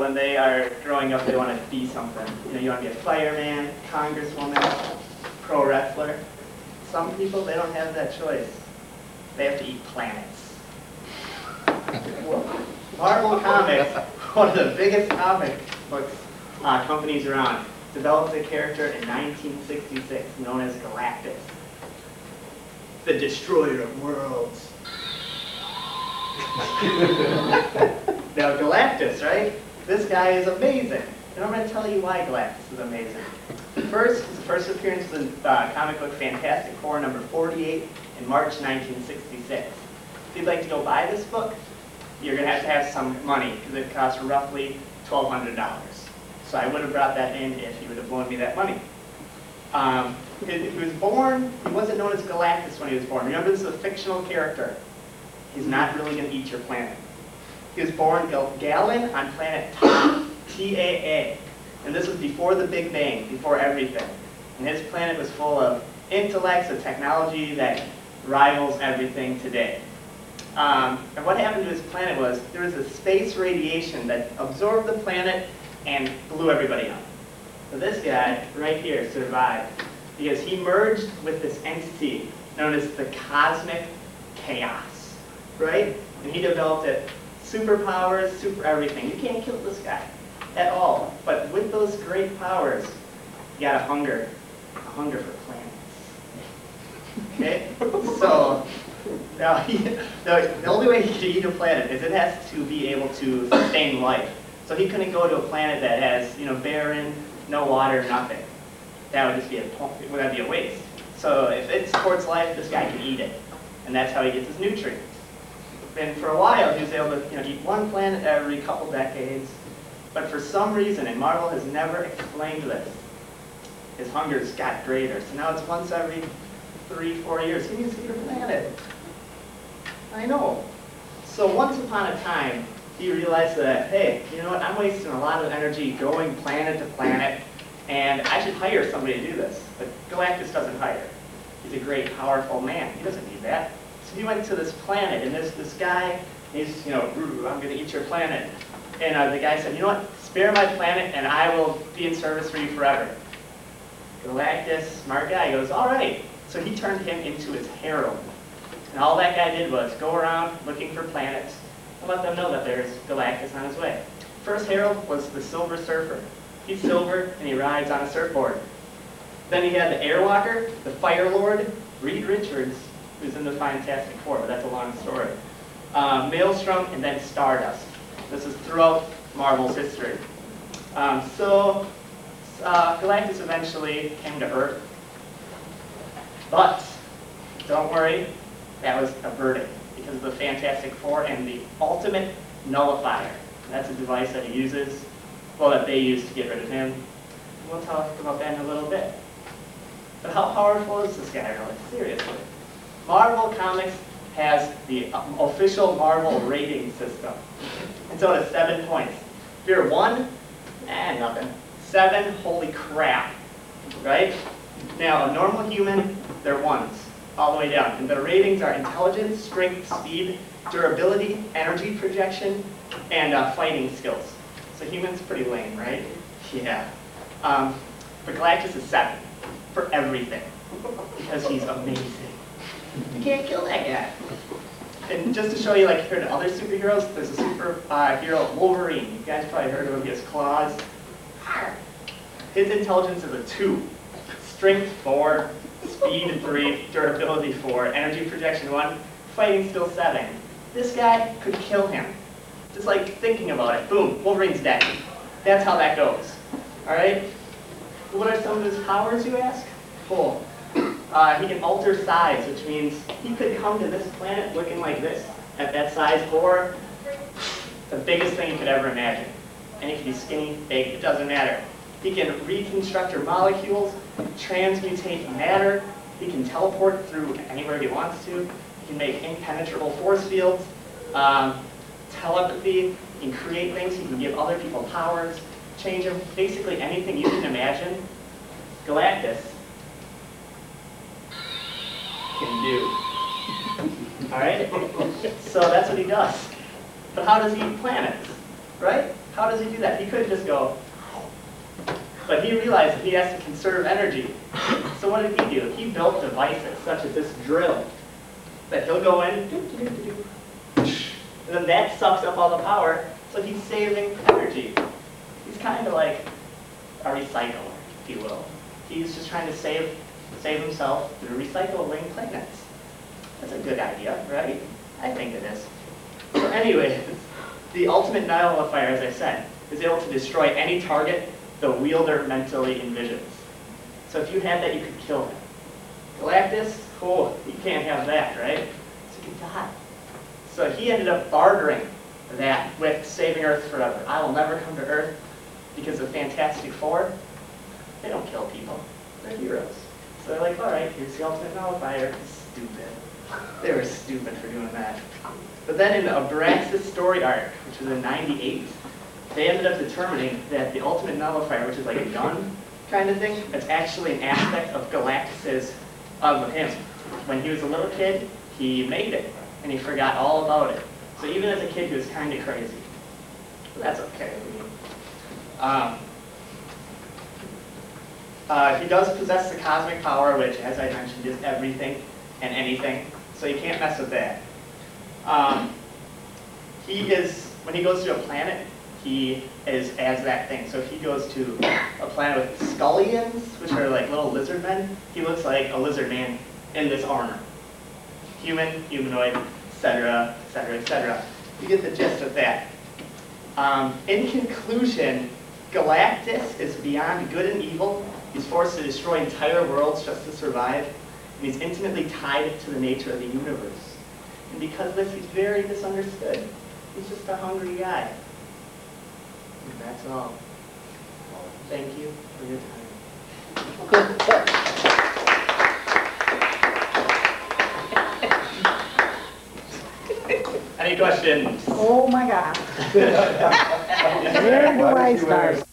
when they are growing up, they want to be something. You know, you want to be a fireman, congresswoman, pro wrestler. Some people, they don't have that choice. They have to eat planets. Marvel Comics, one of the biggest comic books companies around, developed a character in 1966 known as Galactus, the destroyer of worlds. Now Galactus, right? This guy is amazing. And I'm going to tell you why Galactus is amazing. First, his first appearance was in comic book Fantastic Four number 48 in March 1966. If you'd like to go buy this book, you're going to have some money because it costs roughly $1,200. So I would have brought that in if he would have loaned me that money. He was born, he wasn't known as Galactus when he was born. Remember, this is a fictional character. He's not really going to eat your planet. He was born Galen on planet TAA. And this was before the Big Bang, before everything. And his planet was full of intellects, of technology that rivals everything today. And what happened to his planet was, there was a space radiation that absorbed the planet and blew everybody up. So this guy, right here, survived because he merged with this entity known as the cosmic chaos, right? And he developed it, superpowers, super everything. You can't kill this guy at all. But with those great powers, you got a hunger for planets. Okay? So, now the only way he could eat a planet is it has to be able to sustain life. So he couldn't go to a planet that has, you know, barren, no water, nothing. That would just be a waste. So if it supports life, this guy can eat it. And that's how he gets his nutrients. And for a while, he was able to, you know, eat one planet every couple decades. But for some reason, and Marvel has never explained this, his hunger's got greater. So now it's once every 3-4 years. He needs to eat a planet. I know. So once upon a time, he realized that, hey, you know what, I'm wasting a lot of energy going planet to planet, and I should hire somebody to do this. But Galactus doesn't hire. He's a great, powerful man. He doesn't need that. So he went to this planet, and there's this guy, he's, you know, I'm going to eat your planet. And the guy said, you know what, spare my planet, and I will be in service for you forever. Galactus, smart guy, goes, all right. So he turned him into his herald. And all that guy did was go around looking for planets and let them know that there's Galactus on his way. First herald was the Silver Surfer. He's silver and he rides on a surfboard. Then he had the Airwalker, the Fire Lord, Reed Richards, who's in the Fantastic Four, but that's a long story. Maelstrom, and then Stardust. This is throughout Marvel's history. Galactus eventually came to Earth. But, don't worry, that was a verdict because of the Fantastic Four and the ultimate nullifier. That's a device that he uses, well, that they use to get rid of him. We'll talk about that in a little bit. But how powerful is this guy really? Seriously. Marvel Comics has the official Marvel rating system. It's out of 7 points. If you're 1, nothing. 7, holy crap, right? Now, a normal human, they're 1s, all the way down. And the ratings are intelligence, strength, speed, durability, energy projection, and fighting skills. So humans pretty lame, right? Yeah. But Galactus is 7 for everything because he's amazing. You can't kill that guy. And just to show you, like, compared to other superheroes, there's a superhero, Wolverine. You guys probably heard of him. He has claws. His intelligence is a 2. Strength 4, speed 3, durability 4, energy projection 1, fighting skill 7. This guy could kill him. Just like thinking about it, boom, Wolverine's dead. That's how that goes. Alright? What are some of his powers, you ask? Cool. He can alter size, which means he could come to this planet looking like this, at that size, or the biggest thing you could ever imagine. And he can be skinny, big, it doesn't matter. He can reconstruct your molecules, transmutate matter, he can teleport through anywhere he wants to, he can make impenetrable force fields, telepathy, he can create things, he can give other people powers, change them, basically anything you can imagine, Galactus can do. Alright? So that's what he does. But how does he eat planets? Right? How does he do that? He could just go, but he realized that he has to conserve energy. So what did he do? He built devices such as this drill that he'll go in, and then that sucks up all the power, so he's saving energy. He's kind of like a recycler, if you will. He's just trying to save himself through recycling planets. That's a good idea, right? I think it is. So anyways, the ultimate nullifier, as I said, is able to destroy any target the wielder mentally envisions. So if you had that, you could kill him. Galactus, oh, you can't have that, right? So you could die. So he ended up bartering that with saving Earth forever. I will never come to Earth because the Fantastic Four, they don't kill people. They're heroes. So they're like, all right, here's the ultimate nullifier. Stupid. They were stupid for doing that. But then in the Abraxas story arc, which was in '98, they ended up determining that the ultimate nullifier, which is like a gun kind of thing, it's actually an aspect of Galactus's, of him. When he was a little kid, he made it, and he forgot all about it. So even as a kid, he was kind of crazy. But that's okay. He does possess the cosmic power, which, as I mentioned, is everything and anything. So you can't mess with that. When he goes to a planet, he is as that thing. So if he goes to a planet with scullions, which are like little lizard men, he looks like a lizard man in this armor. Human, humanoid, etc., etc., etc. You get the gist of that. In conclusion, Galactus is beyond good and evil. He's forced to destroy entire worlds just to survive. And he's intimately tied to the nature of the universe. And because of this, he's very misunderstood. He's just a hungry guy. And that's all. Thank you for your time. Any questions? Oh my God. Where do I start?